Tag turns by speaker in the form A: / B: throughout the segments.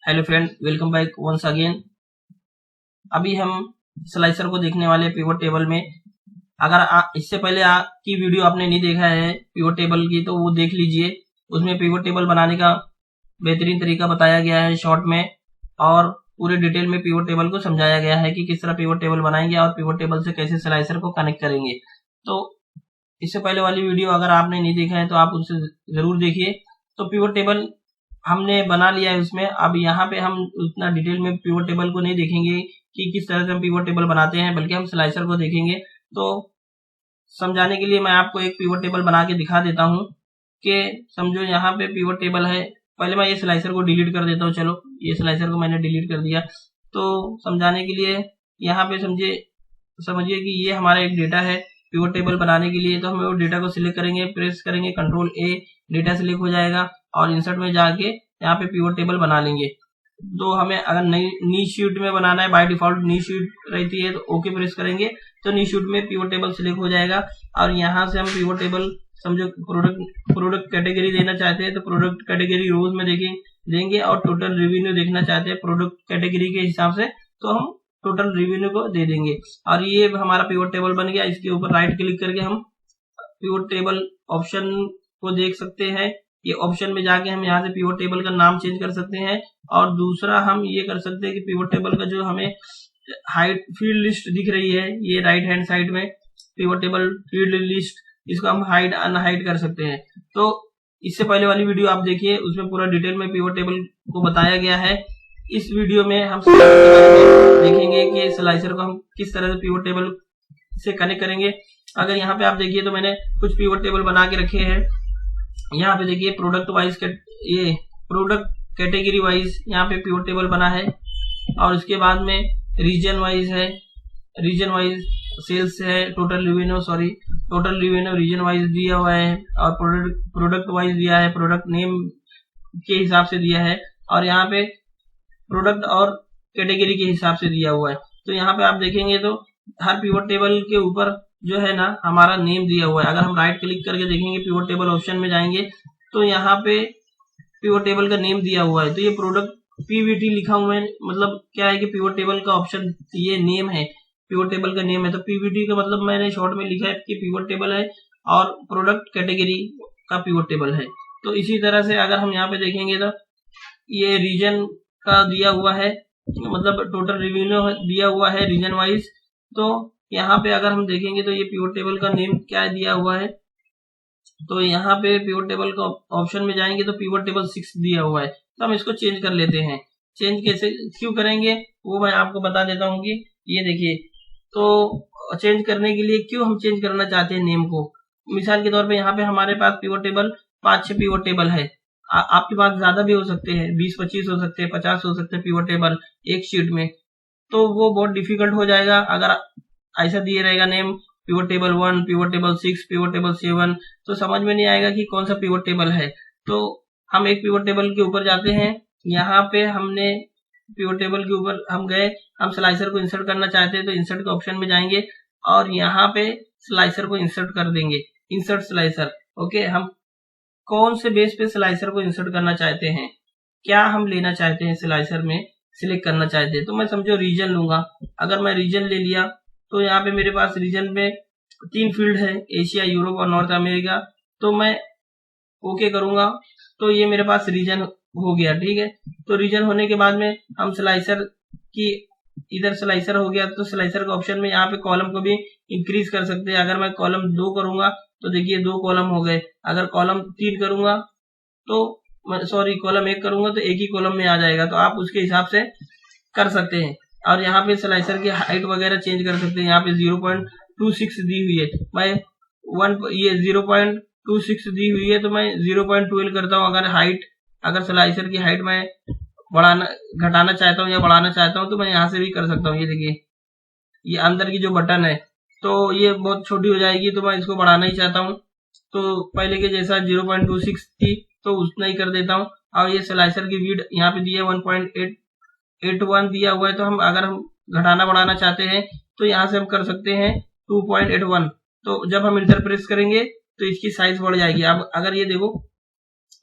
A: Hello friend, welcome back once again. अभी हम slicer को देखने वाले पिवट टेबल में। अगर इससे पहले की वीडियो आपने नहीं देखा है पिवट टेबल की तो वो देख लीजिए। उसमें पिवट टेबल बनाने का बेहतरीन तरीका बताया गया है शॉर्ट में, और पूरे डिटेल में पिवट टेबल को समझाया गया है कि किस तरह पिवट टेबल बनाएंगे और पिवट टेबल से कैसे स्लाइसर को कनेक्ट करेंगे। तो इससे पहले वाली वीडियो अगर आपने नहीं देखा है तो आप उसे जरूर देखिए। तो पिवट टेबल हमने बना लिया है उसमें। अब यहाँ पे हम उतना डिटेल में पिवट टेबल को नहीं देखेंगे कि किस तरह से हम पिवट टेबल बनाते हैं, बल्कि हम स्लाइसर को देखेंगे। तो समझाने के लिए मैं आपको एक पिवट टेबल बना के दिखा देता हूँ कि समझो यहाँ पे पिवट टेबल है। पहले मैं ये स्लाइसर को डिलीट कर देता हूँ। चलो, ये स्लाइसर को मैंने डिलीट कर दिया। तो समझाने के लिए यहाँ पे समझिए कि ये हमारा एक डेटा है पिवट टेबल बनाने के लिए। तो हम वो डेटा को सिलेक्ट करेंगे, प्रेस करेंगे कंट्रोल ए, डेटा सिलेक्ट हो जाएगा और इंसर्ट में जाके यहाँ पे पिवट टेबल बना लेंगे। तो हमें अगर नी शीट में बनाना है, बाय डिफॉल्ट नी शीट रहती है, तो ओके प्रेस करेंगे तो नी शीट में पिवट टेबल सिलेक्ट हो जाएगा। और यहाँ से हम पिवट टेबल समझो प्रोडक्ट कैटेगरी देना चाहते हैं तो प्रोडक्ट कैटेगरी रोज में देंगे, और टोटल रेवेन्यू देखना चाहते हैं प्रोडक्ट कैटेगरी के हिसाब से तो हम टोटल रेवेन्यू को दे देंगे। और ये हमारा पिवट टेबल बन गया। इसके ऊपर राइट क्लिक करके हम पिवट टेबल ऑप्शन को देख सकते हैं। ये ऑप्शन में जाके हम यहाँ से पिवट टेबल का नाम चेंज कर सकते हैं। और दूसरा हम ये कर सकते हैं कि पिवट टेबल का जो हमें हाइड फील्ड लिस्ट दिख रही है, ये राइट हैंड साइड में पिवट टेबल फील्ड लिस्ट, इसको हम हाइड अनहाइड कर सकते हैं। तो इससे पहले वाली वीडियो आप देखिए, उसमें पूरा डिटेल में पिवट टेबल को बताया गया है। इस वीडियो में हम देखेंगे कि स्लाइसर को हम किस तरह से पिवट टेबल से कनेक्ट करेंगे। अगर यहाँ पे आप देखिए तो मैंने कुछ पिवट टेबल बना के रखे हैं। यहाँ पे देखिए प्रोडक्ट वाइज, ये प्रोडक्ट कैटेगरी वाइज यहाँ पे पिवट टेबल बना है। और उसके बाद में रीजन वाइज है, रीजन वाइज सेल्स है, टोटल रिवेन्यू रीजन वाइज दिया हुआ है, और प्रोडक्ट वाइज दिया है, प्रोडक्ट नेम के हिसाब से दिया है, और यहाँ पे प्रोडक्ट और कैटेगरी के हिसाब से दिया हुआ है। तो यहाँ पे आप देखेंगे तो हर पिवट टेबल के ऊपर जो है ना हमारा नेम दिया हुआ है। अगर हम राइट क्लिक करके देखेंगे, पिवट टेबल ऑप्शन में जाएंगे तो यहाँ पे पिवट टेबल का नेम दिया हुआ है। तो ये प्रोडक्ट पीवीटी लिखा हुआ है, मतलब क्या है कि पिवट टेबल का ऑप्शन ये नेम है, पिवट टेबल का नेम है। तो पीवीटी का मतलब मैंने शॉर्ट में लिखा है कि पिवट टेबल है, और प्रोडक्ट कैटेगरी का पिवट टेबल है। तो इसी तरह से अगर हम यहाँ पे देखेंगे तो ये रीजन का दिया हुआ है, मतलब टोटल रेवेन्यू दिया हुआ है रीजन वाइज। तो यहाँ पे अगर हम देखेंगे तो ये पिवट टेबल का नेम क्या दिया हुआ है। तो यहाँ पे पिवट टेबल का ऑप्शन में जाएंगे तो पिवट टेबल 6 दिया हुआ है। तो हम इसको चेंज कर लेते हैं। चेंज कैसे क्यों करेंगे वो मैं आपको बता देता हूँ कि ये देखिए, तो चेंज करने के लिए क्यों हम चेंज करना चाहते हैं नेम को। मिसाल के तौर पे यहाँ पे हमारे पास पिवट टेबल 5-6 पिवट टेबल है। आपके पास ज्यादा भी हो सकते हैं, 20-25 हो सकते हैं, 50 हो सकते हैं पिवट टेबल एक शीट में। तो वो बहुत डिफिकल्ट हो जाएगा अगर ऐसा दिए रहेगा name pivot table 1, pivot table 6, pivot table 7, तो समझ में नहीं आएगा कि कौन सा पिवट टेबल है। तो हम एक पिवट टेबल के ऊपर जाते हैं। यहाँ पे हमने पिवट टेबल के ऊपर हम गए, हम स्लाइसर को इंसर्ट करना चाहते हैं तो इंसर्ट के ऑप्शन में जाएंगे और यहाँ पे स्लाइसर को इंसर्ट कर देंगे, इंसर्ट स्लाइसर। ओके, हम कौन से बेस पे स्लाइसर को इंसर्ट करना चाहते हैं, क्या हम लेना चाहते हैं स्लाइसर में सिलेक्ट करना चाहते हैं। तो मैं समझो रीजन लूंगा। अगर मैं रीजन ले लिया तो यहाँ पे मेरे पास रीजन में 3 फील्ड है, एशिया, यूरोप और नॉर्थ अमेरिका। तो मैं ओके करूंगा तो ये मेरे पास रीजन हो गया। ठीक है, तो रीजन होने के बाद में हम स्लाइसर की, इधर स्लाइसर हो गया तो स्लाइसर के ऑप्शन में यहाँ पे कॉलम को भी इंक्रीज कर सकते हैं। अगर मैं कॉलम 2 करूंगा तो देखिए 2 कॉलम हो गए। अगर कॉलम 3 करूंगा तो कॉलम 1 करूंगा तो एक ही कॉलम में आ जाएगा। तो आप उसके हिसाब से कर सकते हैं। और यहाँ पे स्लाइसर की हाइट वगैरह चेंज कर सकते हैं। यहाँ पे 0.26 दी हुई है, मैं 0.26 दी हुई है तो मैं 0.12 करता हूँ। अगर स्लाइसर की हाइट मैं घटाना चाहता हूँ या बढ़ाना चाहता हूँ तो मैं यहाँ से भी कर सकता हूँ। ये देखिए, ये अंदर की जो बटन है तो ये बहुत छोटी हो जाएगी, तो मैं इसको बढ़ाना ही चाहता हूँ। तो पहले के जैसा 0.26 थी तो उतना ही कर देता हूँ। और ये स्लाइसर की विड्थ यहाँ पे दिया 1.81 दिया हुआ है। तो अगर हम घटाना बढ़ाना चाहते हैं तो यहाँ से हम कर सकते हैं 2.81। तो जब हम इंटर प्रेस करेंगे तो इसकी साइज बढ़ जाएगी। अब अगर ये देखो,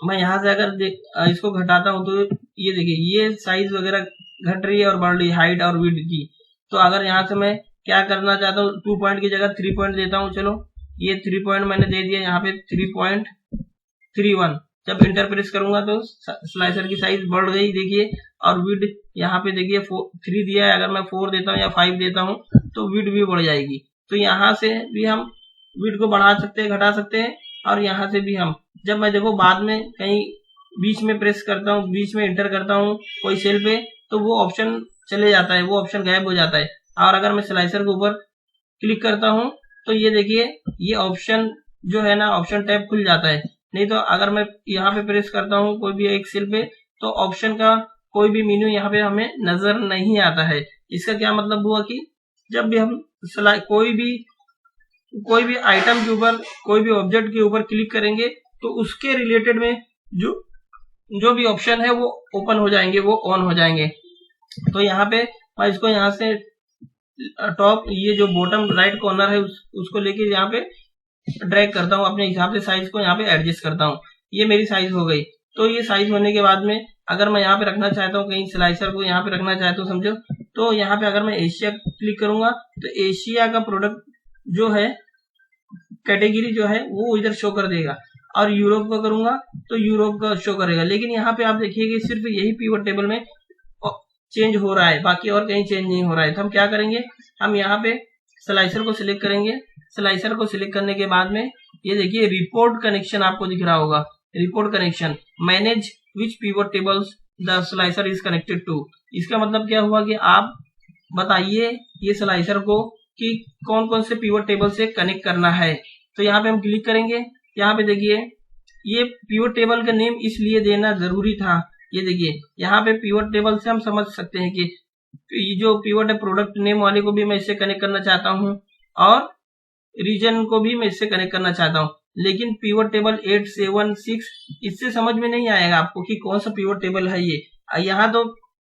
A: मैं यहाँ से अगर इसको घटाता हूँ तो ये देखिए ये साइज वगैरह घट रही है और बढ़ रही है, हाइट और विड्थ की। तो अगर यहाँ से मैं क्या करना चाहता हूँ, 2 पॉइंट की जगह 3 पॉइंट देता हूँ। चलो ये 3 पॉइंट मैंने दे दिया, यहाँ पे 3.31। जब इंटर प्रेस करूंगा तो स्लाइसर की साइज बढ़ गई देखिए, और विड्थ यहाँ पे देखिए 3 दिया है, अगर मैं 4 देता हूँ या 5 देता हूँ तो विड्थ भी बढ़ जाएगी। तो यहाँ से भी हम विड्थ को बढ़ा सकते हैं, घटा सकते हैं, और यहाँ से भी हम, जब मैं देखो बाद में कहीं बीच में प्रेस करता हूँ, बीच में इंटर करता हूँ कोई सेल पे, तो वो ऑप्शन चले जाता है, वो ऑप्शन गायब हो जाता है। और अगर मैं स्लाइसर के ऊपर क्लिक करता हूँ तो ये देखिए ये ऑप्शन जो है ना, ऑप्शन टैब खुल जाता है। नहीं तो अगर मैं यहाँ पे प्रेस करता हूँ कोई भी एक सेल पे, तो ऑप्शन का कोई भी मेन्यू यहाँ पे हमें नजर नहीं आता है। इसका क्या मतलब हुआ कि जब भी हम कोई भी आइटम के ऊपर, कोई भी ऑब्जेक्ट के ऊपर क्लिक करेंगे तो उसके रिलेटेड में जो भी ऑप्शन है वो ओपन हो जाएंगे, वो ऑन हो जाएंगे। तो यहाँ पे मैं इसको यहाँ से टॉप, ये जो बॉटम राइट कॉर्नर है उसको लेके यहाँ पे ड्रैग करता हूँ, अपने हिसाब से साइज को यहाँ पे एडजस्ट करता हूँ। ये मेरी साइज हो गई। तो ये साइज होने के बाद में अगर मैं यहाँ पे रखना चाहता हूँ, कहीं स्लाइसर को यहाँ पे रखना चाहता हूँ समझो, तो यहाँ पे अगर मैं एशिया क्लिक करूंगा तो एशिया का प्रोडक्ट जो है, कैटेगरी जो है वो इधर शो कर देगा, और यूरोप का करूंगा तो यूरोप का शो करेगा। लेकिन यहाँ पे आप देखिए कि सिर्फ यही पिवट टेबल में चेंज हो रहा है, बाकी और कहीं चेंज नहीं हो रहा है। तो हम क्या करेंगे, हम यहाँ पे स्लाइसर को सिलेक्ट करेंगे। स्लाइसर को सिलेक्ट करने के बाद में ये देखिए रिपोर्ट कनेक्शन आपको दिख रहा होगा, report connection, manage which pivot tables the slicer is connected to. इसका मतलब क्या हुआ कि आप बताइए ये स्लाइसर को कि कौन कौन से पिवट टेबल से कनेक्ट करना है। तो यहाँ पे हम क्लिक करेंगे, यहाँ पे देखिए ये पिवट टेबल का नेम इसलिए देना जरूरी था। ये देखिए यहाँ पे पिवट टेबल से हम समझ सकते हैं कि ये जो पिवट है, प्रोडक्ट नेम वाले को भी मैं इससे कनेक्ट करना चाहता हूँ और रीजन को भी मैं इससे कनेक्ट करना चाहता हूँ। लेकिन पिवट टेबल 876 इससे समझ में नहीं आएगा आपको कि कौन सा पिवट टेबल है ये। यहाँ तो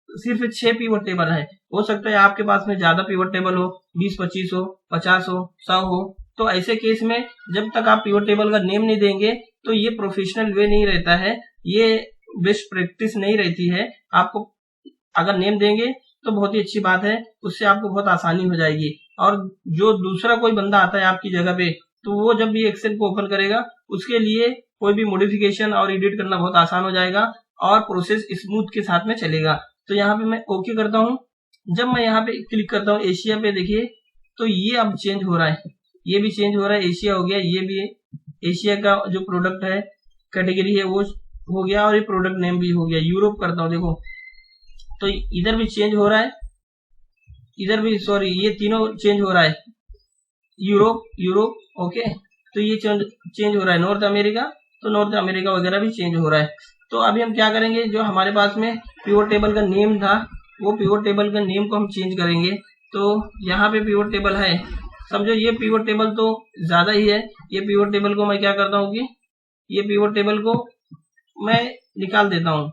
A: सिर्फ 6 पिवट टेबल है, हो सकता है आपके पास में ज्यादा पिवट टेबल हो, 20, 25 हो, 50 हो, 100 हो। तो ऐसे केस में जब तक आप पिवट टेबल का नेम नहीं देंगे तो ये प्रोफेशनल वे नहीं रहता है, ये बेस्ट प्रैक्टिस नहीं रहती है। आपको अगर नेम देंगे तो बहुत ही अच्छी बात है, उससे आपको बहुत आसानी हो जाएगी। और जो दूसरा कोई बंदा आता है आपकी जगह पे, तो वो जब भी एक्सेल को ओपन करेगा उसके लिए कोई भी मॉडिफिकेशन और एडिट करना बहुत आसान हो जाएगा और प्रोसेस स्मूथ के साथ में चलेगा। तो यहाँ पे मैं ओके करता हूँ। जब मैं यहाँ पे क्लिक करता हूँ एशिया पे, देखिए तो ये अब चेंज हो रहा है, ये भी चेंज हो रहा है, एशिया हो गया, ये भी एशिया का जो प्रोडक्ट है कैटेगरी है वो हो गया, और ये प्रोडक्ट नेम भी हो गया। यूरोप करता हूँ, देखो तो इधर भी चेंज हो रहा है, इधर भी, सॉरी ये तीनों चेंज हो रहा है, यूरोप ओके। तो ये चेंज हो रहा है, नॉर्थ अमेरिका, तो नॉर्थ अमेरिका वगैरह भी चेंज हो रहा है। तो अभी हम क्या करेंगे, जो हमारे पास में पिवट टेबल का नेम था वो पिवट टेबल का नेम को हम चेंज करेंगे। तो यहाँ पे पिवट टेबल है, समझो ये पिवट टेबल तो ज्यादा ही है, ये पिवट टेबल को मैं क्या करता हूँ कि ये पिवट टेबल को मैं निकाल देता हूँ,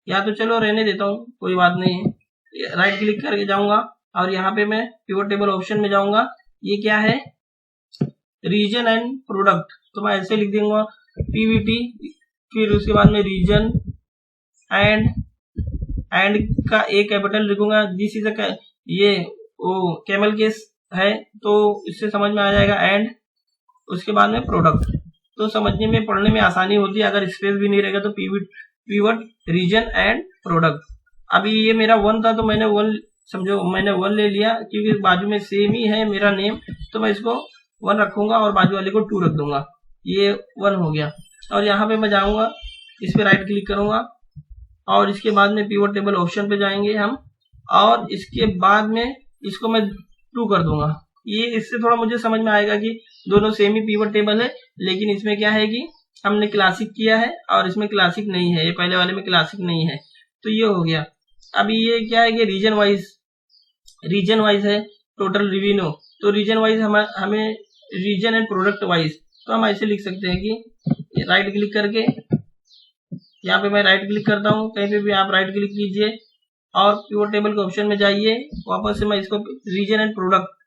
A: या तो चलो रहने देता हूँ, कोई बात नहीं है। राइट क्लिक करके जाऊंगा और यहाँ पे मैं पिवट टेबल ऑप्शन में जाऊंगा। ये क्या है, रीजन एंड प्रोडक्ट, तो मैं ऐसे लिख दूंगा पीवीटी, फिर उसके बाद में रीजन एंड का एक कैपिटल लिखूंगा। दिस इज ये वो कैमल केस है तो इससे समझ में आ जाएगा, एंड उसके बाद में प्रोडक्ट, तो समझने में पढ़ने में आसानी होती है। अगर स्पेस भी नहीं रहेगा तो पीवट रीजन एंड प्रोडक्ट। अभी ये मेरा 1 था तो मैंने 1 समझो, मैंने 1 ले लिया क्योंकि बाजू में सेम ही है मेरा नेम, तो मैं इसको 1 रखूंगा और बाजू वाले को 2 रख दूंगा, ये 1 हो गया। और यहाँ पे मैं जाऊंगा, इस पे राइट क्लिक करूंगा और इसके बाद में पिवट टेबल ऑप्शन पे जाएंगे हम, और इसके बाद में इसको मैं 2 कर दूंगा। ये इससे थोड़ा मुझे समझ में आएगा कि दोनों सेम ही पिवट टेबल है, लेकिन इसमें क्या है कि हमने क्लासिक किया है और इसमें क्लासिक नहीं है, ये पहले वाले में क्लासिक नहीं है। तो ये हो गया। अभी ये क्या है कि रीजन वाइज है टोटल रिवेन्यू, तो रीजन वाइज हमें रीजन एंड प्रोडक्ट वाइज, तो हम ऐसे लिख सकते हैं कि राइट क्लिक करके, यहाँ पे मैं राइट क्लिक करता हूँ, कहीं पे भी आप राइट क्लिक कीजिए और पिवट टेबल के ऑप्शन में जाइए, वापस से मैं इसको region and product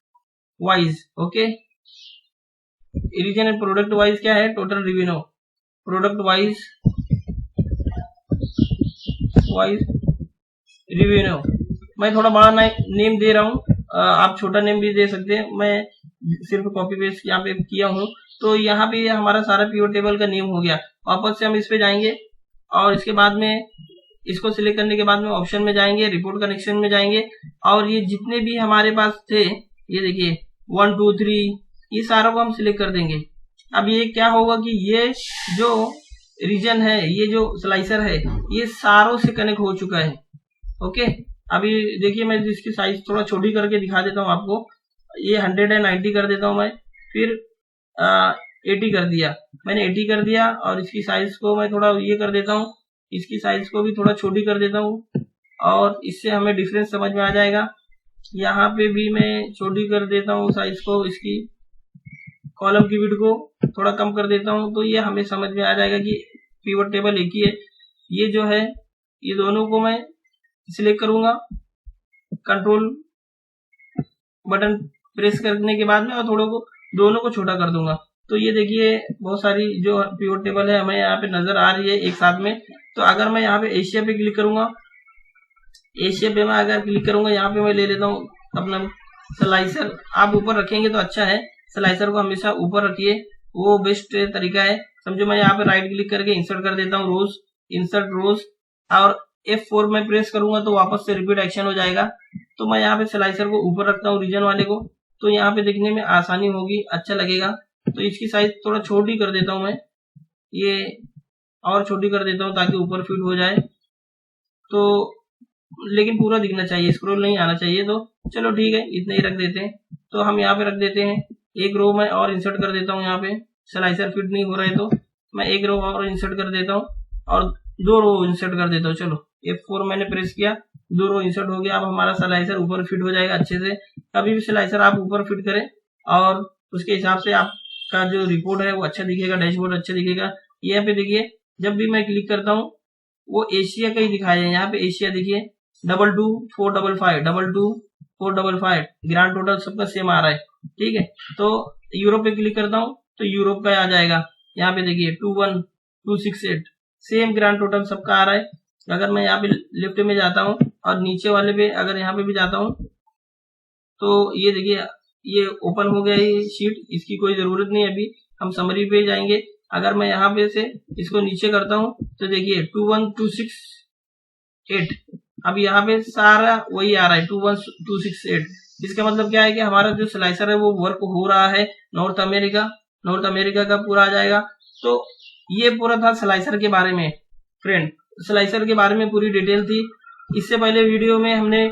A: wise, okay, region and product wise क्या है, total revenue, product wise voice revenue, मैं थोड़ा बड़ा नेम दे रहा हूँ, आप छोटा नेम भी दे सकते हैं, मैं सिर्फ कॉपी पेस्ट यहाँ पे किया हूँ। तो यहाँ पे हमारा सारा पिवट टेबल का नेम हो गया। वापस से हम इस पे जाएंगे और इसके बाद में इसको सिलेक्ट करने के बाद में ऑप्शन में जाएंगे, रिपोर्ट कनेक्शन में जाएंगे और ये जितने भी हमारे पास थे, ये देखिए 1 2 3, ये सारों को हम सिलेक्ट कर देंगे। अब ये क्या होगा कि ये जो रीजन है, ये जो स्लाइसर है, ये सारों से कनेक्ट हो चुका है। ओके, अभी देखिए मैं इसकी साइज थोड़ा छोटी करके दिखा देता हूँ आपको। ये 190 कर देता हूँ मैं, फिर 80 कर दिया, मैंने 80 कर दिया और इसकी साइज को मैं थोड़ा ये कर देता हूँ, इसकी साइज को भी थोड़ा छोटी कर देता हूँ और इससे हमें डिफरेंस समझ में आ जाएगा। यहाँ पे भी मैं छोटी कर देता हूँ साइज को, इसकी कॉलम की विड्थ को थोड़ा कम कर देता हूँ, तो ये हमें समझ में आ जाएगा कि पिवट टेबल एक ही है। ये जो है, ये दोनों को मैं सिलेक्ट करूंगा, कंट्रोल बटन प्रेस करने के बाद में और दोनों को छोटा कर दूंगा। तो ये देखिए बहुत सारी जो पिवट टेबल है हमें यहाँ पे नजर आ रही है एक साथ में। तो अगर मैं यहाँ पे एशिया पे क्लिक करूंगा, एशिया पे मैं अगर क्लिक करूंगा, यहाँ पे मैं ले लेता हूँ अपना स्लाइसर। आप ऊपर रखेंगे तो अच्छा है, स्लाइसर को हमेशा ऊपर रखिए, वो बेस्ट तरीका है। समझो मैं यहाँ पे राइट क्लिक करके इंसर्ट कर देता हूँ रोज, इंसर्ट रोज, और F4 में प्रेस करूंगा तो वापस से रिपीट एक्शन हो जाएगा। तो मैं यहाँ पे स्लाइसर को ऊपर रखता हूँ रीजन वाले को, तो यहाँ पे देखने में आसानी होगी, अच्छा लगेगा। तो इसकी साइज थोड़ा छोटी कर देता हूँ मैं, ये और छोटी कर देता हूँ ताकि ऊपर फिट हो जाए। तो लेकिन पूरा दिखना चाहिए, स्क्रॉल नहीं आना चाहिए। तो चलो ठीक है, इतना ही रख देते हैं। तो हम यहाँ पे रख देते हैं, एक रो में और इंसर्ट कर देता हूँ। यहाँ पे स्लाइसर फिट नहीं हो रहा है तो मैं एक रो और इंसर्ट कर देता हूँ और 2 रो इंसर्ट कर देता हूँ। चलो F4 मैंने प्रेस किया, 2 रो इंसर्ट हो गया। अब हमारा स्लाइसर ऊपर फिट हो जाएगा अच्छे से। कभी भी स्लाइसर आप ऊपर फिट करें और उसके हिसाब से आपका जो रिपोर्ट है वो अच्छा दिखेगा, डैशबोर्ड अच्छा दिखेगा। यहाँ पे देखिए जब भी मैं क्लिक करता हूँ वो एशिया का ही दिखाया है। यहाँ पे एशिया देखिए 22455, 22455, ग्रांड टोटल सबका सेम आ रहा है, ठीक है। तो यूरोप पे क्लिक करता हूँ तो यूरोप का आ जाएगा। यहाँ पे देखिए 21268, सेम ग्रांड टोटल सबका आ रहा है। अगर मैं यहाँ पे लेफ्ट में जाता हूँ और नीचे वाले पे अगर यहाँ पे भी जाता हूँ तो ये देखिए ये ओपन हो गया ये शीट, इसकी कोई जरूरत नहीं है। अभी हम समरी पे जाएंगे। अगर मैं यहाँ पे से इसको नीचे करता हूँ तो देखिए 21268, अब यहाँ पे सारा वही आ रहा है 21268। इसका मतलब क्या है कि हमारा जो स्लाइसर है वो वर्क हो रहा है। नॉर्थ अमेरिका का पूरा आ जाएगा। तो ये पूरा था स्लाइसर के बारे में फ्रेंड, स्लाइसर के बारे में पूरी डिटेल थी। इससे पहले वीडियो में हमने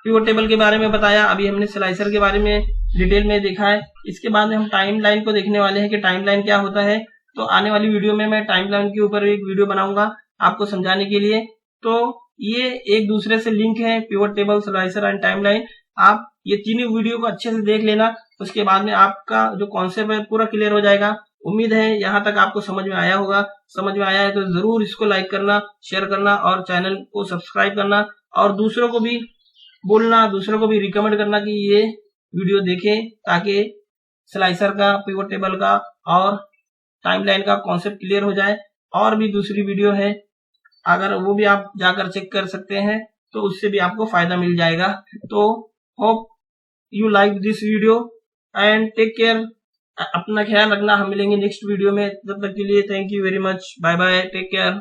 A: पिवट टेबल के बारे में बताया, अभी हमने स्लाइसर के बारे में डिटेल में देखा है। इसके बाद में हम टाइमलाइन को देखने वाले हैं कि टाइमलाइन क्या होता है। तो आने वाली वीडियो में मैं टाइमलाइन के ऊपर एक वीडियो बनाऊंगा आपको समझाने के लिए। तो ये एक दूसरे से लिंक है, pivot table, slicer and timeline. आप ये तीनों वीडियो को अच्छे से देख लेना, उसके बाद में आपका जो कॉन्सेप्ट है पूरा क्लियर हो जाएगा। उम्मीद है यहाँ तक आपको समझ में आया होगा। समझ में आया है तो जरूर इसको लाइक करना, शेयर करना और चैनल को सब्सक्राइब करना और दूसरों को भी बोलना, दूसरों को भी रिकमेंड करना कि ये वीडियो देखें ताकि स्लाइसर का, पिवट टेबल का और टाइमलाइन का कॉन्सेप्ट क्लियर हो जाए। और भी दूसरी वीडियो है, अगर वो भी आप जाकर चेक कर सकते हैं तो उससे भी आपको फायदा मिल जाएगा। तो hope you like this video and take care. अपना ख्याल रखना, हम मिलेंगे नेक्स्ट वीडियो में। तब तक के लिए thank you very much, bye bye, take care.